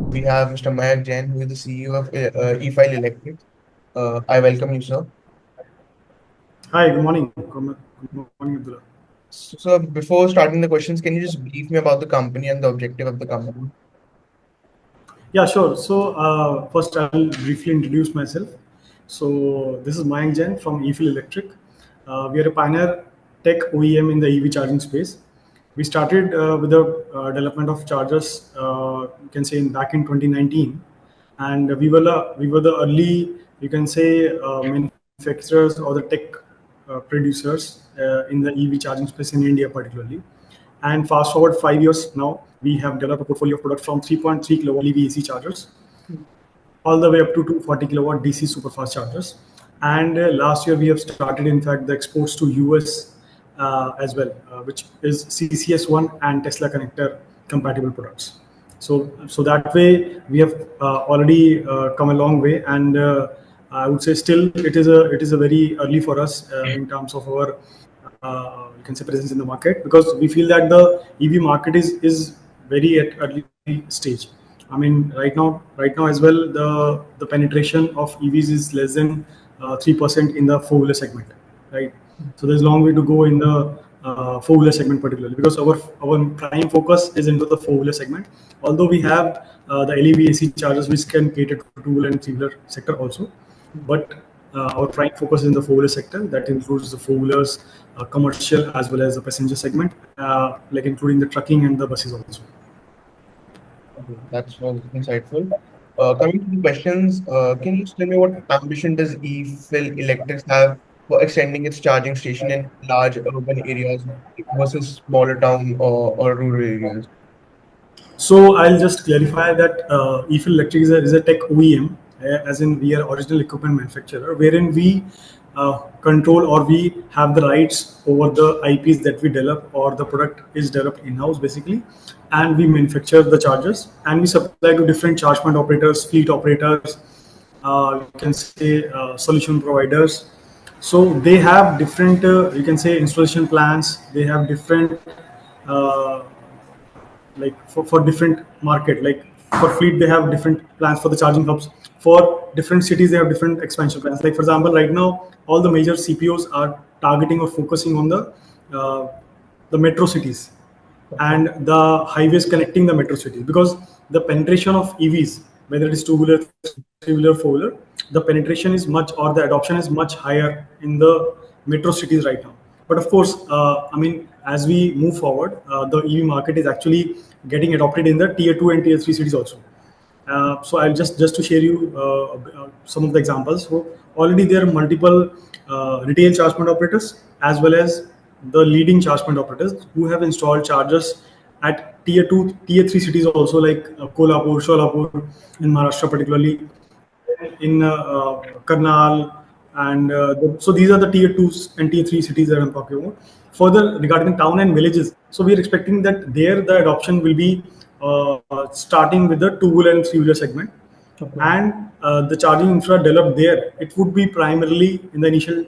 we have Mr. Mayak Jain, who is the CEO of eFile Electric. I welcome you, sir. Hi, good morning. Good morning, Abdullah. So, before starting the questions, can you just brief me about the company and the objective of the company? Yeah, sure. So, first I'll briefly introduce myself. So, this is Mayank Jain from eFil Electric. We are a pioneer tech OEM in the EV charging space. We started with the development of chargers, you can say, back in 2019, and we were the early, you can say, manufacturers or the tech producers in the EV charging space in India, particularly. And fast forward 5 years now, we have developed a portfolio of products from 3.3 kilowatt EV AC chargers all the way up to 240 kilowatt DC superfast chargers. And last year we have started, in fact, the exports to US as well, which is CCS1 and Tesla connector compatible products. So that way we have already come a long way, and I would say still it is a very early for us in terms of our you can say presence in the market, because we feel that the EV market is very at early stage. I mean, right now as well, the penetration of EVs is less than 3% in the four-wheeler segment, right? So there's a long way to go in the four-wheeler segment, particularly because our prime focus is into the four-wheeler segment. Although we have the LEV AC chargers which can cater to two-wheeler and three-wheeler sector also, but our prime focus is in the four-wheeler sector. That includes the four-wheelers, commercial as well as the passenger segment, like including the trucking and the buses also. Okay, that's was insightful. Coming to the questions, can you just tell me what ambition does eFill Electric have for extending its charging station in large urban areas versus smaller town or rural areas? So I'll just clarify that eFill Electric is a tech OEM, as in we are original equipment manufacturer, wherein we control or we have the rights over the IPs that we develop, or the product is developed in-house basically, and we manufacture the chargers and we supply to different charge point operators, fleet operators, you can say solution providers. So they have different, you can say, installation plans. They have different uh, like for different market, like for fleet they have different plans for the charging hubs. For different cities they have different expansion plans. Like for example, right now all the major CPOs are targeting or focusing on uh, the metro cities Okay. and the highways connecting the metro cities, because the penetration of EVs, whether it is two-wheeler, three-wheeler, four-wheeler, the penetration is much, or the adoption is much higher in the metro cities right now. But of course, I mean, as we move forward, the EV market is actually getting adopted in the tier 2 and tier 3 cities also. So I'll just to share you some of the examples. So already there are multiple retail charge point operators as well as the leading charge point operators who have installed chargers at tier 2, tier 3 cities also, like Kolhapur, Sholapur in Maharashtra, particularly in Karnal, and so these are the tier 2s and tier 3 cities that I'm talking about. Further, regarding the town and villages, so we are expecting that there the adoption will be starting with the two-wheeler and three-wheeler segment, Okay. and the charging infra developed there. It would be primarily in the initial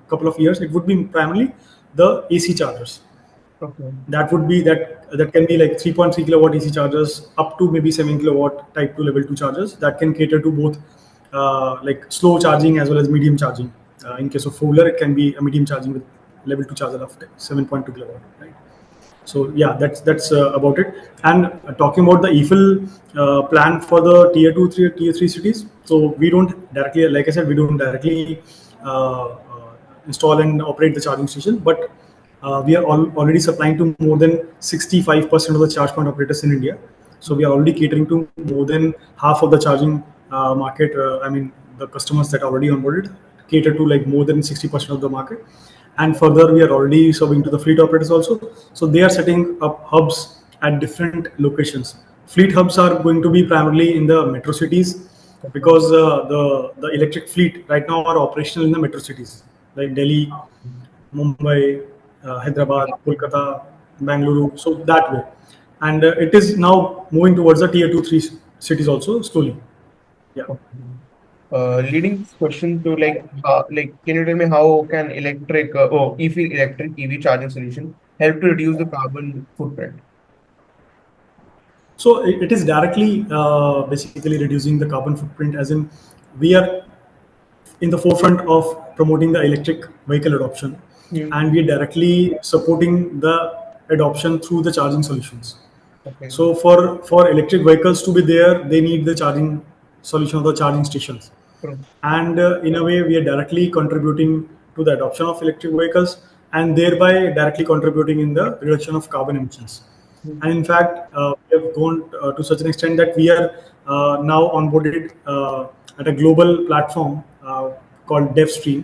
couple of years. It would be primarily the AC chargers. Okay. That can be like 3.3 kilowatt AC chargers up to maybe 7 kilowatt type 2 level 2 chargers that can cater to both like slow charging as well as medium charging. In case of four-wheeler, it can be a medium charging with level 2 charger of 7.2 kilowatt, right? So yeah, that's about it. And talking about the EFIL plan for the tier 3 cities, so we don't directly, like I said, we don't directly install and operate the charging station, but we are already supplying to more than 65% of the charge point operators in India. So we are already catering to more than half of the charging market. I mean, the customers that are already onboarded cater to like more than 60% of the market. And further, we are already serving to the fleet operators also. So they are setting up hubs at different locations. Fleet hubs are going to be primarily in the metro cities, Okay. because the electric fleet right now are operational in the metro cities like Delhi, Mumbai, Hyderabad, Kolkata, Bangalore. So that way, and it is now moving towards the tier 2, 3 cities also slowly. Yeah. Okay. Leading this question to can you tell me how can eFill Electric EV charging solution help to reduce the carbon footprint? So it is directly basically reducing the carbon footprint, as in we are in the forefront of promoting the electric vehicle adoption, Hmm. and we are directly supporting the adoption through the charging solutions. Okay. So for electric vehicles to be there, they need the charging solution of the charging stations, True. and in a way we are directly contributing to the adoption of electric vehicles, and thereby directly contributing in the reduction of carbon emissions. Hmm. And in fact, we have gone to such an extent that we are now onboarded at a global platform called DevStream,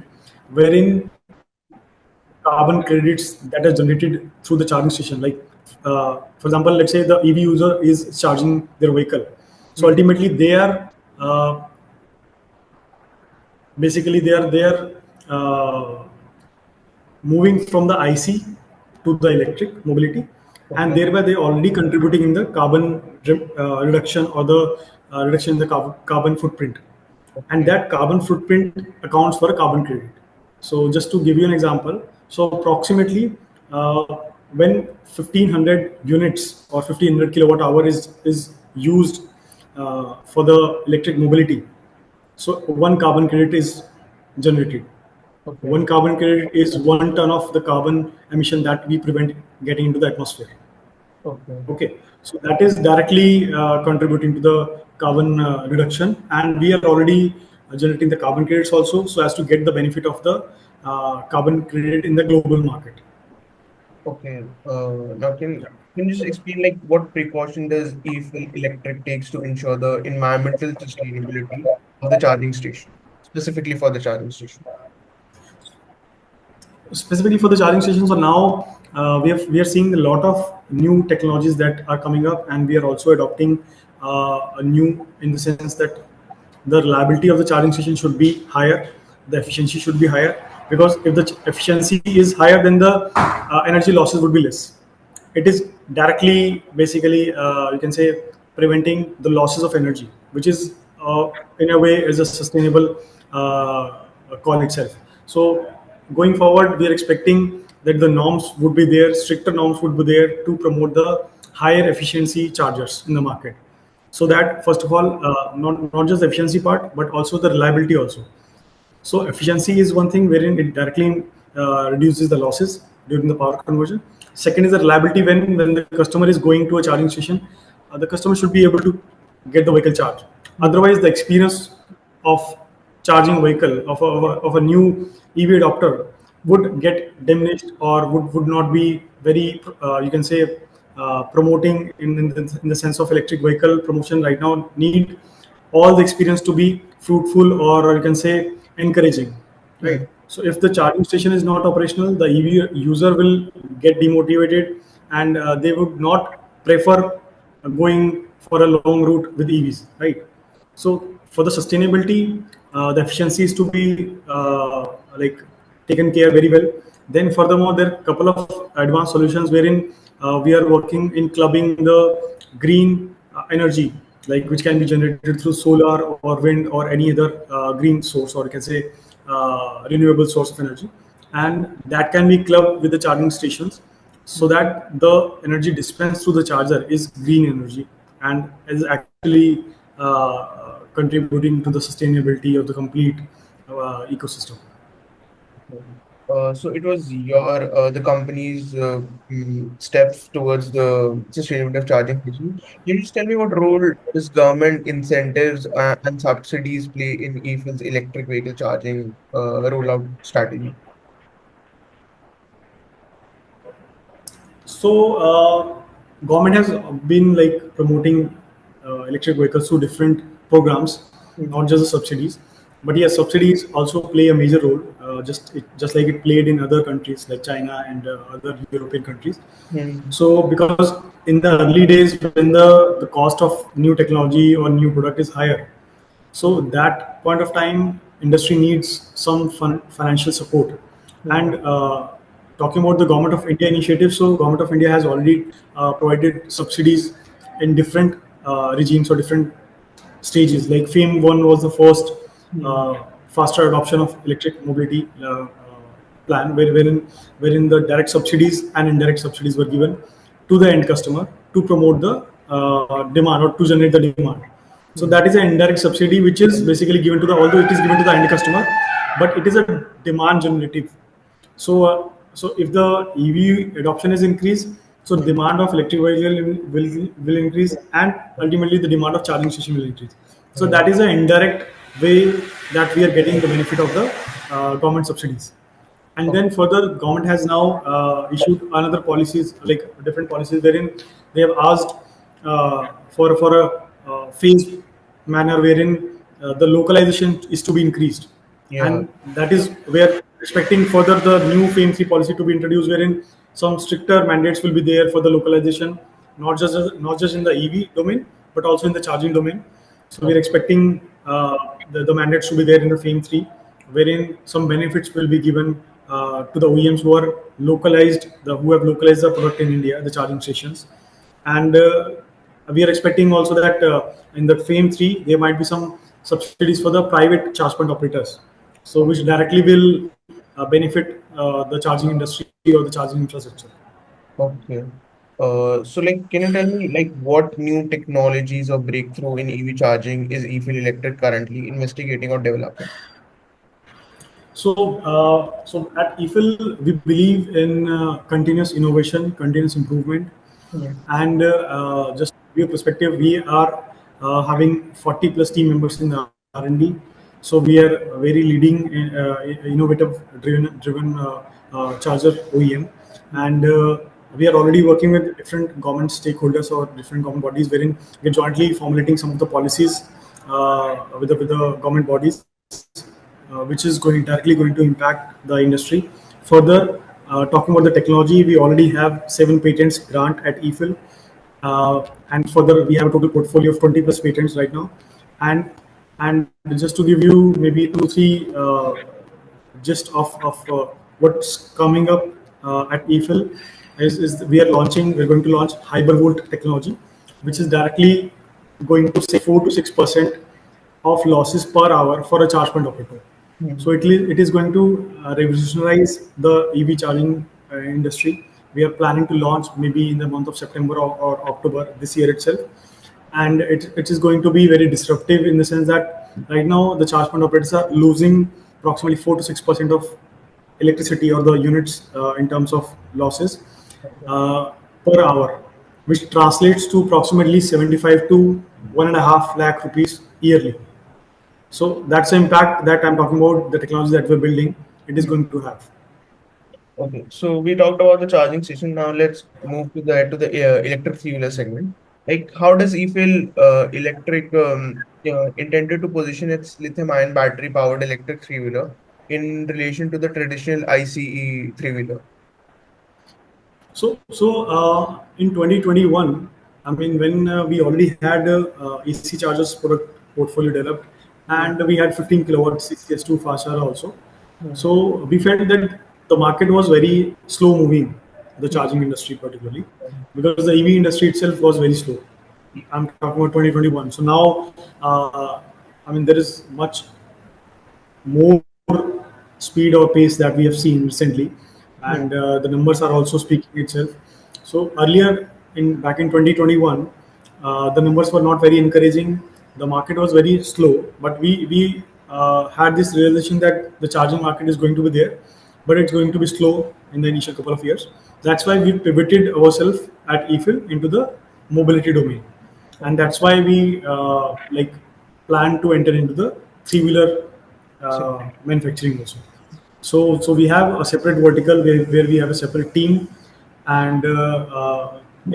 wherein the carbon credits that are generated through the charging station, like for example, let's say the EV user is charging their vehicle, so Hmm. ultimately they are basically they are moving from the IC to the electric mobility, and Okay. thereby they already contributing in the carbon reduction, or the reduction in the carbon footprint, and Okay. that carbon footprint accounts for a carbon credit. So just to give you an example, so approximately uh, when 1500 units or 1500 kilowatt hour is used for the electric mobility, so one carbon credit is generated. Okay. One carbon credit is 1 ton of the carbon emission that we prevent getting into the atmosphere. Okay. Okay, so that is directly contributing to the carbon reduction, and we are already generating the carbon credits also, so as to get the benefit of the carbon credit in the global market. Okay. Now can you just explain like what precaution does e-fuel electric takes to ensure the environmental sustainability of the charging station, specifically for the charging station? Specifically for the charging stations, so now we are seeing a lot of new technologies that are coming up, and we are also adopting a new, in the sense that the reliability of the charging station should be higher, the efficiency should be higher, because if the efficiency is higher, then the energy losses would be less. It is directly basically you can say preventing the losses of energy, which is in a way is a sustainable call itself. So going forward, we are expecting that the norms would be there, stricter norms would be there to promote the higher efficiency chargers in the market, so Hmm. that first of all, not just the efficiency part, but also the reliability also. So efficiency is one thing wherein it directly reduces the losses during the power conversion. Second is the reliability. When the customer is going to a charging station, the customer should be able to get the vehicle charged. Hmm. Otherwise, the experience of charging vehicle of a new EV adopter Hmm. would get diminished, or would not be very you can say promoting in the sense of electric vehicle promotion right now need all the experience to be fruitful, or you can say encouraging, Hmm. right? So if the charging station is not operational, the EV user will get demotivated, and they would not prefer going for a long route with EVs, right? So for the sustainability, the efficiency is to be like taken care very well. Then furthermore, there are a couple of advanced solutions wherein we are working in clubbing the green energy, like which can be generated through solar or wind or any other green source, or you can say renewable source of energy, and that can be clubbed with the charging stations, so that the energy dispensed through the charger is green energy, and is actually contributing to the sustainability of the complete ecosystem. So it was the company's steps towards the sustainability of charging station. Can you just tell me what role does government incentives and subsidies play in e-fuels electric vehicle charging rollout strategy? So government has been like promoting electric vehicles through different programs, Hmm. not just the subsidies. But yes, subsidies also play a major role, just like it played in other countries like China and other European countries. Hmm. So because in the early days, when the cost of new technology or new product is higher, so that point of time, industry needs some financial support. Hmm. And talking about the government of India initiative, so government of India has already provided subsidies in different regimes or different stages. Like FAME one was the first Hmm. faster adoption of electric mobility plan, wherein the direct subsidies and indirect subsidies were given to the end customer to promote the demand or to generate the demand. So that is an indirect subsidy which is basically given to the, although it is given to the end customer, but it is a demand generative. So if the EV adoption is increased, so demand of electric vehicle will increase, and ultimately the demand of charging station will increase. So Yeah. that is an indirect way that we are getting the benefit of the government subsidies. And Okay. then further, government has now issued another policies, like different policies, wherein they have asked for a phased manner, wherein the localization is to be increased. Yeah. And that is where expecting further the new FAME 3 policy to be introduced, wherein some stricter mandates will be there for the localization, not just in the EV domain, but also in the charging domain. So we're Okay. expecting the mandates to be there in the FAME 3, wherein some benefits will be given to the OEMs who have localized the product in India, the charging stations. And we are expecting also that in the FAME 3, there might be some subsidies for the private charge point operators, so which directly will benefit the charging industry or the charging infrastructure. Okay. So like, can you tell me like what new technologies or breakthrough in EV charging is eFill Electric currently investigating or developing? So at EFIL, we believe in continuous innovation, continuous improvement, Yeah. and just to give you a perspective, we are having 40 plus team members in the R&D. So we are very leading, innovative, driven charger OEM, and we are already working with different government stakeholders or different government bodies, wherein we're jointly formulating some of the policies with the government bodies, which is directly going to impact the industry. Further, talking about the technology, we already have 7 patents grant at EFIL, and further we have a total portfolio of 20 plus patents right now. And and just to give you maybe two three gist of what's coming up at EFIL is we're going to launch hypervolt technology, which is directly going to save 4 to 6% of losses per hour for a charge point operator. So Hmm. it is going to revolutionize the EV charging industry. We are planning to launch maybe in the month of September or October this year itself, and it is going to be very disruptive in the sense that right now the charge point operators are losing approximately 4 to 6% of electricity or the units in terms of losses uh, per hour, which translates to approximately 75 to 1.5 lakh rupees yearly. So that's the impact that I'm talking about, the technology that we're building, it is going to have. Okay, so we talked about the charging station. Now let's move to the electric three-wheeler segment. Like, how does eFill Electric intended to position its lithium-ion battery-powered electric three-wheeler in relation to the traditional ICE three-wheeler? So in 2021, I mean, when we already had AC chargers product portfolio developed, Hmm. and we had 15 kilowatt CCS2 fast charger also. Hmm. So we felt that the market was very slow moving, the Hmm. charging industry particularly, because the EV industry itself was very slow. I'm talking about 2021. So now, I mean, there is much more speed or pace that we have seen recently, Hmm. and the numbers are also speaking itself. So earlier, in back in 2021, the numbers were not very encouraging. The market was very slow, but we had this realization that the charging market is going to be there, but it's going to be slow in the initial couple of years. That's why we pivoted ourselves at EFIL into the mobility domain, and Okay. that's why we like plan to enter into the three-wheeler manufacturing also. So we have a separate vertical where we have a separate team, and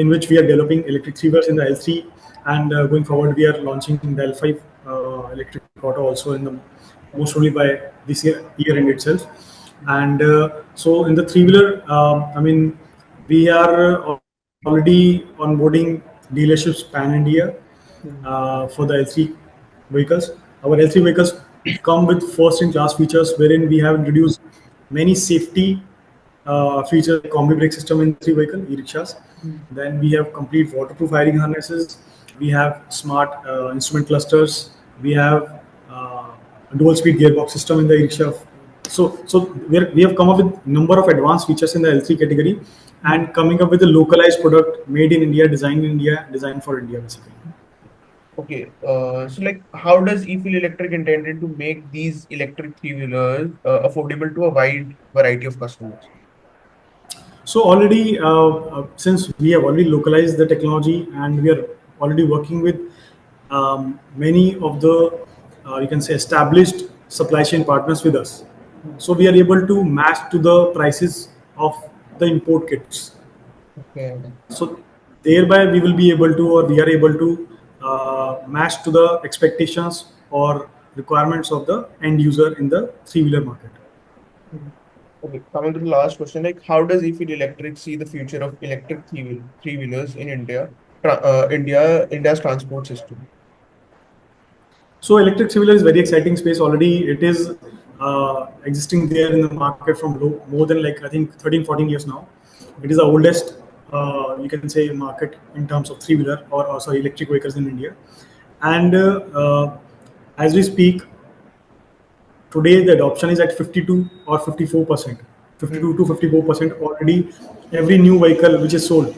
in which we are developing electric three-wheelers in the L3, and going forward we are launching the L5 electric auto also in the most probably by this year end itself. And so in the three-wheeler, I mean, we are already onboarding dealerships pan India Hmm. for the L3 vehicles. Our L3 vehicles come with first-in-class features, wherein we have introduced many safety features like combi brake system in L3 vehicle, e-rickshaws. Hmm. Then we have complete waterproof wiring harnesses. We have smart instrument clusters. We have a dual-speed gearbox system in the e-rickshaw So we have come up with number of advanced features in the L3 category, Hmm. and coming up with a localized product made in India, designed in India, designed for India, basically. Okay, so like, how does e-feel electric intended to make these electric three-wheelers affordable to a wide variety of customers? So already, since we have already localized the technology and we are already working with many of the, you can say, established supply chain partners with us. Hmm. So we are able to match to the prices of the import kits. Okay. So thereby we will be able to, or we are able to match to the expectations or requirements of the end user in the three-wheeler market. Mhm. Okay, coming to the last question, like, how does e-feel electric see the future of electric three-wheelers in India's transport system? So electric two-wheeler is very exciting space already. It is existing there in the market from more than like I think 13, 14 years now. It is the oldest you can say market in terms of three-wheeler or sorry electric vehicles in India. And as we speak, today the adoption is at 52 or 54%, Hmm. 52 to 54% already. Every new vehicle which is sold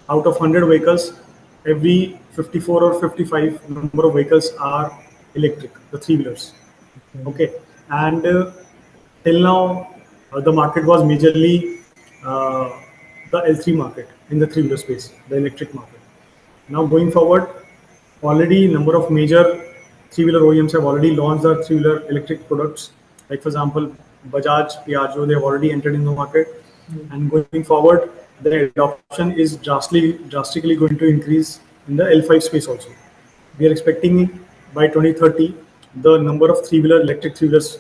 out of 100 vehicles, every 54 or 55 number of vehicles are electric, the three wheelers. Okay. Okay, and till now the market was majorly uh, the L3 market in the three wheeler space, the electric market. Now going forward, already number of major three-wheeler OEMs have already launched their three-wheeler electric products. Like for example, Bajaj, Piaggio, they have already entered in the market. Hmm. And going forward, the adoption is drastically going to increase in the L5 space also. We are expecting by 2030 the number of three-wheeler electric three-wheelers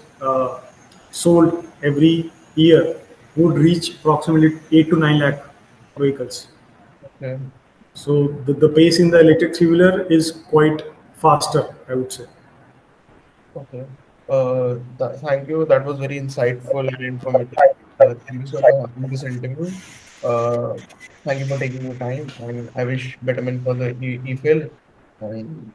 sold every year would reach approximately 8 to 9 lakh vehicles. Okay. So the pace in the electric three-wheeler is quite faster, I would say. Okay. Thank you. That was very insightful and informative. Thank you, sir, for having this interview. Uh, Thank you for taking your time, and I wish betterment for the e-fill. And